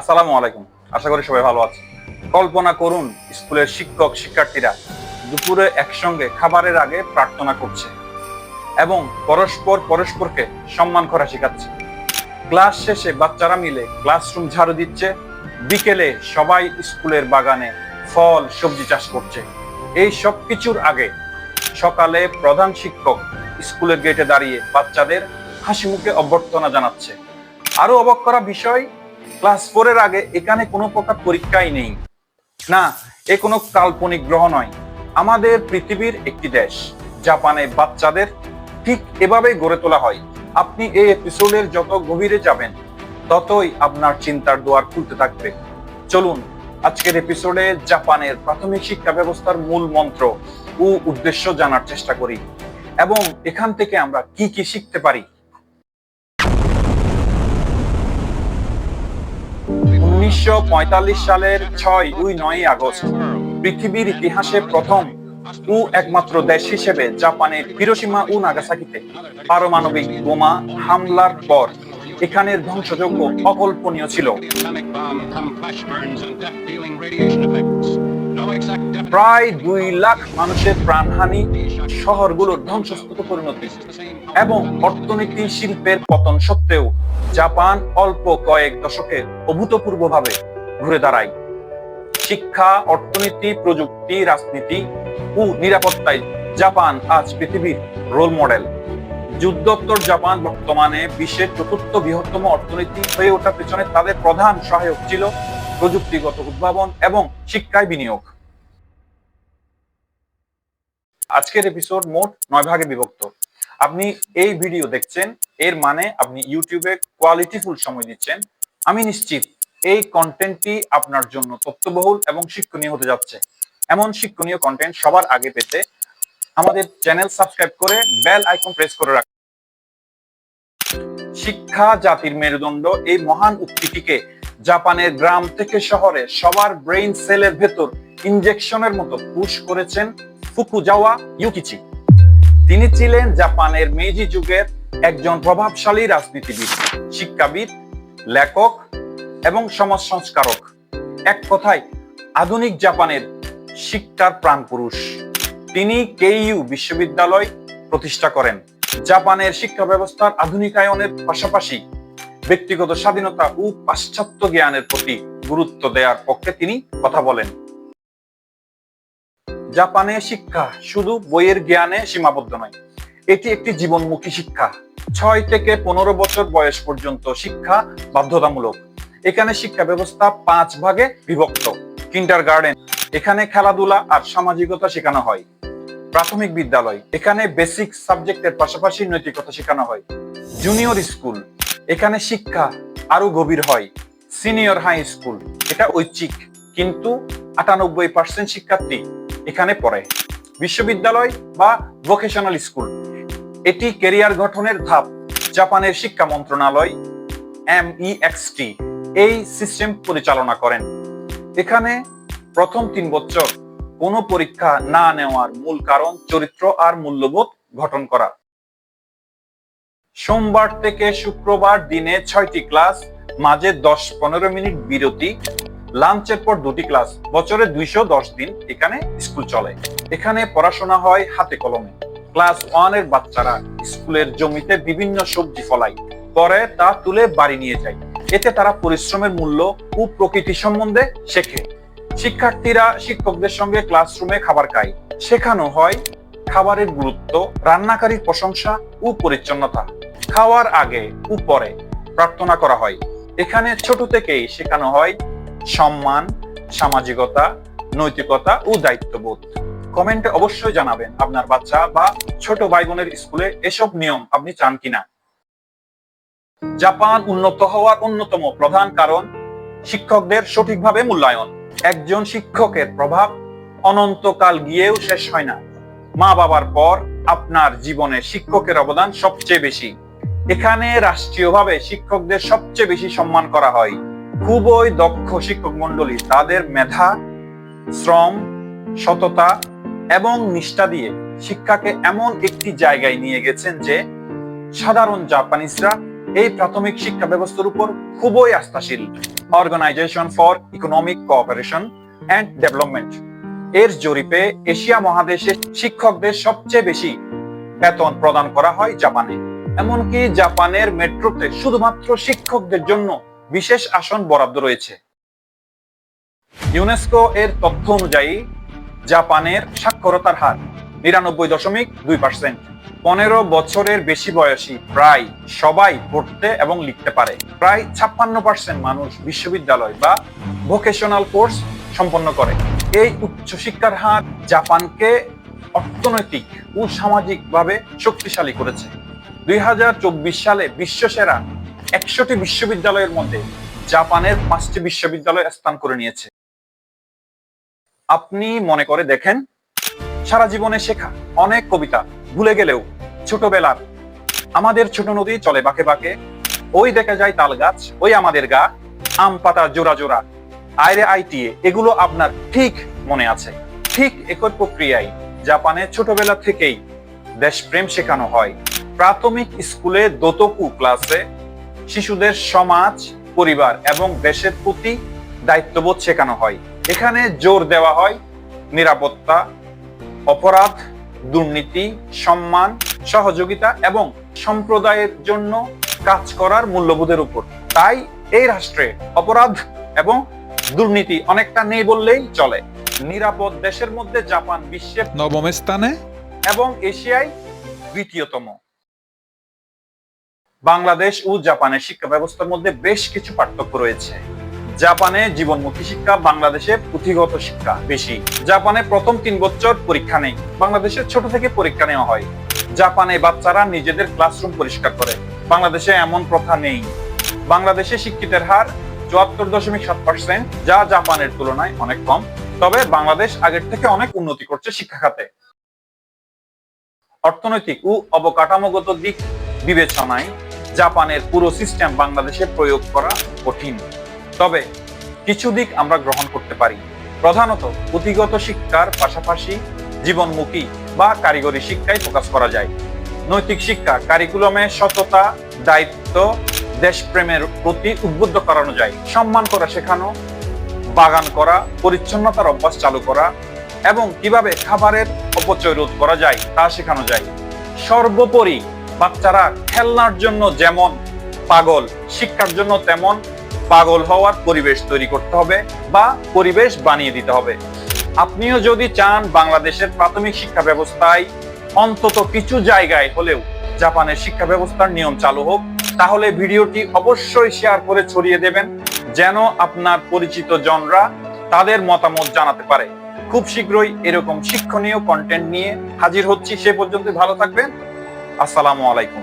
আসসালামু আলাইকুম। আশা করি সবাই ভালো আছেন। কল্পনা করুন, স্কুলের শিক্ষক শিক্ষার্থীরা দুপুরে একসঙ্গে খাবারের আগে প্রার্থনা করছে এবং পরস্পরকে সম্মান করা শেখাচ্ছে। ক্লাস শেষে বাচ্চারা মিলে ক্লাসরুম ঝাড়ু দিচ্ছে, বিকেলে সবাই স্কুলের বাগানে ফল সবজি চাষ করছে। এই সব কিছুর আগে সকালে প্রধান শিক্ষক স্কুলের গেটে দাঁড়িয়ে বাচ্চাদের হাসি মুখে অভ্যর্থনা জানাচ্ছে। আরো অবাক করা বিষয়, ক্লাস 4 এর আগে এখানে কোনো প্রকার পরীক্ষাই নেই। না, এ কোনো কাল্পনিক গ্রহ নয়, আমাদের পৃথিবীর একটি দেশ। জাপানে বাচ্চাদের ঠিক এভাবেই গড়ে তোলা হয়। আপনি এই এপিসোডের যত গভীরে যাবেন, ততই আপনার চিন্তার দুয়ার খুলতে থাকবে। চলুন আজকের এপিসোডে জাপানের প্রাথমিক শিক্ষা ব্যবস্থার মূল মন্ত্র ও উদ্দেশ্য জানার চেষ্টা করি এবং এখান থেকে আমরা কি কি শিখতে পারি। 1945 সালের 6-9 আগস্ট পৃথিবীর ইতিহাসে প্রথম ও একমাত্র দেশ হিসেবে জাপানের হিরোশিমা ও নাগাসাকিতে পারমাণবিক বোমা হামলার পর এখানের ধ্বংসযজ্ঞ অকল্পনীয় ছিল। প্রায় 2 লাখ মানুষের প্রাণহানি, শহরগুলোর ধ্বংসস্তূপে পরিণতি এবং অর্থনীতি শিল্পের পতন সত্ত্বেও জাপান অল্প কয়েক দশকে অভূতপূর্বভাবে ঘুরে দাঁড়ায়। শিক্ষা, অর্থনীতি, প্রযুক্তি, রাজনীতি ও নিরাপত্তায় জাপান আজ পৃথিবীর রোল মডেল। যুদ্ধোত্তর জাপান বর্তমানে বিশ্বের চতুর্থ বৃহত্তম অর্থনীতি হয়ে ওঠার পেছনে তাদের প্রধান সহায়ক ছিল প্রযুক্তিগত উদ্ভাবন এবং শিক্ষায় বিনিয়োগ। আজকের এপিসোড মোট 9 ভাগে বিভক্ত। আপনি এই ভিডিও দেখছেন, এর মানে আপনি ইউটিউবে কোয়ালিটিফুল সময় দিচ্ছেন। আমি নিশ্চিত এই কন্টেন্টটি আপনার জন্য তথ্যবহুল এবং শিক্ষণীয় হতে যাচ্ছে। এমন শিক্ষণীয় কন্টেন্ট সবার আগে পেতে আমাদের চ্যানেল সাবস্ক্রাইব করে বেল আইকন প্রেস করে রাখুন। শিক্ষা জাতির মেরুদণ্ড, এই মহান উক্তিটিকে জাপানের গ্রাম থেকে শহরে সবার ব্রেইন সেলের ভেতর ইনজেকশনের মতো পুশ করেছেন ফুকুজাওয়া ইউকিচি। তিনি ছিলেন জাপানের মেইজি যুগের একজন প্রভাবশালী রাজনীতিবিদ, শিক্ষাবিদ, লেখক এবং সমাজ সংস্কারক। এক কথায় আধুনিক জাপানের শিক্ষার প্রাণপুরুষ। তিনি কেইউ বিশ্ববিদ্যালয় প্রতিষ্ঠা করেন। জাপানের শিক্ষা ব্যবস্থার আধুনিকায়নের পাশাপাশি ব্যক্তিগত স্বাধীনতা ও পাশ্চাত্য জ্ঞানের প্রতি গুরুত্ব দেওয়ার পক্ষে তিনি কথা বলেন। জাপানে শিক্ষা শুধু বইয়ের জ্ঞানে সীমাবদ্ধ নয়, এটি একটি জীবনমুখী শিক্ষা। 6 থেকে 15 বছর বয়স পর্যন্ত শিক্ষা বাধ্যতামূলক। এখানে শিক্ষা ব্যবস্থা 5 ভাগে বিভক্ত। কিন্ডারগার্টেন, এখানে খেলাধুলা আর সামাজিকতা শেখানো হয়। প্রাথমিক বিদ্যালয়, এখানে বেসিক সাবজেক্টের পাশাপাশি নৈতিকতা শেখানো হয়। জুনিয়র স্কুল, এখানে শিক্ষা আরো গভীর হয়। সিনিয়র হাই স্কুল, এটা ঐচ্ছিক, কিন্তু 98% শিক্ষার্থী এখানে পড়ে। বিশ্ববিদ্যালয় বা ভোকেশনাল স্কুল, এটি ক্যারিয়ার গঠনের ধাপ। জাপানের শিক্ষা মন্ত্রণালয় MEXT এই সিস্টেম পরিচালনা করেন। এখানে প্রথম 3 বছর কোনো পরীক্ষা না নেওয়ার মূল কারণ চরিত্র আর মূল্যবোধ গঠন করা। সোমবার থেকে শুক্রবার দিনে 6টি ক্লাস, মাঝে 10-15 মিনিট বিরতি, লাঞ্চের পর 2টি ক্লাস। বছরে 210 দিন এখানে স্কুল চলে। এখানে পড়াশোনা হয় হাতে কলমে। ক্লাস 1 এর বাচ্চারা স্কুলের জমিতে বিভিন্ন সবজি ফলায়, পরে তা তুলে বাড়ি নিয়ে যায়। এতে তারা পরিশ্রমের মূল্য ও প্রকৃতি সম্বন্ধে শেখে। শিক্ষার্থীরা শিক্ষকদের সঙ্গে ক্লাসরুমে খাবার খায়। শেখানো হয় খাবারের গুরুত্ব, রান্নাকারীর প্রশংসা ও পরিচ্ছন্নতা। খাওয়ার আগে ও পরে প্রার্থনা করা হয়। এখানে ছোট থেকেই শেখানো হয় সম্মান, সামাজিকতা, নৈতিকতা ও দায়িত্ববোধ। কমেন্টে অবশ্যই জানাবেন আপনার বাচ্চা বা ছোট ভাই বোনের স্কুলে এসব নিয়ম আপনি চান কিনা। জাপান উন্নত হওয়ার অন্যতম প্রধান কারণ শিক্ষকদের সঠিকভাবে মূল্যায়ন। একজন শিক্ষকের প্রভাব অনন্তকাল গিয়েও শেষ হয় না। মা বাবার পর আপনার জীবনে শিক্ষকের অবদান সবচেয়ে বেশি। এখানে রাষ্ট্রীয়ভাবে শিক্ষকদের সবচেয়ে বেশি সম্মান করা হয়। খুবই দক্ষ শিক্ষক মন্ডলী তাদের মেধা, শ্রম, সততা এবং নিষ্ঠা দিয়ে শিক্ষাকে এমন একটি জায়গায় নিয়ে গেছেন যে সাধারণ জাপানিজরা এই প্রাথমিক শিক্ষা ব্যবস্থার উপর খুবই আস্থাশীল। Organisation for economic cooperation and development এর জরিপে এশিয়া মহাদেশে শিক্ষকদের সবচেয়ে বেশি বেতন প্রদান করা হয় জাপানে। এমনকি জাপানের মেট্রোতে শুধুমাত্র শিক্ষকদের জন্য বিশেষ আসন বরাদ্দ রয়েছে। ইউনেস্কো এর তথ্য অনুযায়ী জাপানের সাক্ষরতার হার ৯৯.২%। ১৫ বছরের বেশি বয়সী প্রায় সবাই পড়তে এবং লিখতে পারে। প্রায় ৫৬% মানুষ বিশ্ববিদ্যালয় বা ভোকেশনাল কোর্স সম্পন্ন করে। এই উচ্চশিক্ষার হার জাপানকে অর্থনৈতিক ও সামাজিকভাবে শক্তিশালী করেছে। ২০২৪ সালে বিশ্বসেরা ১০০টি বিশ্ববিদ্যালয়ের মধ্যে জাপানের ৫টি বিশ্ববিদ্যালয় স্থান করে নিয়েছে। আপনি মনে করে দেখেন, সারা জীবনে শেখা অনেক কবিতা ভুলে গেলেও ছোটবেলার আমাদের ছোট নদী চলে বাঁকে বাঁকে, ওই দেখা যায় তাল গাছ, ওই আমাদের গা, আম পাতা জোড়া জোড়া, আইরে আইটিএ, এগুলো আপনার ঠিক মনে আছে। ঠিক একই প্রক্রিয়ায় জাপানে ছোটবেলা থেকেই দেশপ্রেম শেখানো হয়। প্রাথমিক স্কুলে দোতোকু ক্লাসে শিশুদের সমাজ, পরিবার এবং দেশের প্রতি দায়িত্ববোধ শেখানো হয়। এখানে জোর দেওয়া হয় নিরাপত্তা, অপরাধ, দুর্নীতি, সম্মান, সহযোগিতা এবং সম্প্রদায়ের জন্য কাজ করার মূল্যবোধের উপর। তাই এই রাষ্ট্রে অপরাধ এবং দুর্নীতি অনেকটা নেই বললেই চলে। নিরাপদ দেশের মধ্যে জাপান বিশ্বের ৯ম স্থানে এবং এশিয়ায় ২য়তম। বাংলাদেশ ও জাপানের শিক্ষা ব্যবস্থার মধ্যে বেশ কিছু পার্থক্য রয়েছে। জাপানে জীবনমুখী শিক্ষা, বাংলাদেশে পুঁথিগত শিক্ষা বেশি। জাপানে প্রথম ৩ বছর পরীক্ষা নেই, বাংলাদেশে ছোট থেকে পরীক্ষা নেওয়া হয়। জাপানে বাচ্চারা নিজেদের ক্লাসরুম পরিষ্কার করে, বাংলাদেশে এমন প্রথা নেই। বাংলাদেশে শিক্ষিতের হার ৭৪.৭%, যা জাপানের তুলনায় অনেক কম। তবে বাংলাদেশ আগের থেকে অনেক উন্নতি করছে শিক্ষা খাতে। অর্থনৈতিক ও অবকাঠামোগত দিক বিবেচনায় জাপানের পুরো সিস্টেম বাংলাদেশে প্রয়োগ করা কঠিন। তবে কিছু দিক আমরা গ্রহণ করতে পারি। প্রধানত পুঁথিগত শিক্ষার পাশাপাশি জীবনমুখী বা কারিগরি শিক্ষায় ফোকাস করা যায়। নৈতিক শিক্ষা কারিকুলামে সততা, দায়িত্ব, দেশপ্রেমের প্রতি উদ্বুদ্ধ করানো যায়। সম্মান করা শেখানো, বাগান করা, পরিচ্ছন্নতার অভ্যাস চালু করা এবং কিভাবে খাবারের অপচয় রোধ করা যায় তা শেখানো যায়। সর্বোপরি বাচ্চারা খেলনার জন্য যেমন পাগল, শিক্ষার জন্য তেমন পাগল হওয়ার পরিবেশ তৈরি করতে হবে বা পরিবেশ বানিয়ে দিতে হবে। আপনিও যদি চান বাংলাদেশের প্রাথমিক শিক্ষা ব্যবস্থায় অন্তত কিছু জায়গায় হলেও জাপানের শিক্ষা ব্যবস্থার নিয়ম চালু হোক, তাহলে ভিডিওটি অবশ্যই শেয়ার করে ছড়িয়ে দেবেন, যেন আপনার পরিচিত জনরা তাদের মতামত জানাতে পারে। খুব শীঘ্রই এরকম শিক্ষণীয় কন্টেন্ট নিয়ে হাজির হচ্ছি। সে পর্যন্ত ভালো থাকবেন। আসসালামু আলাইকুম।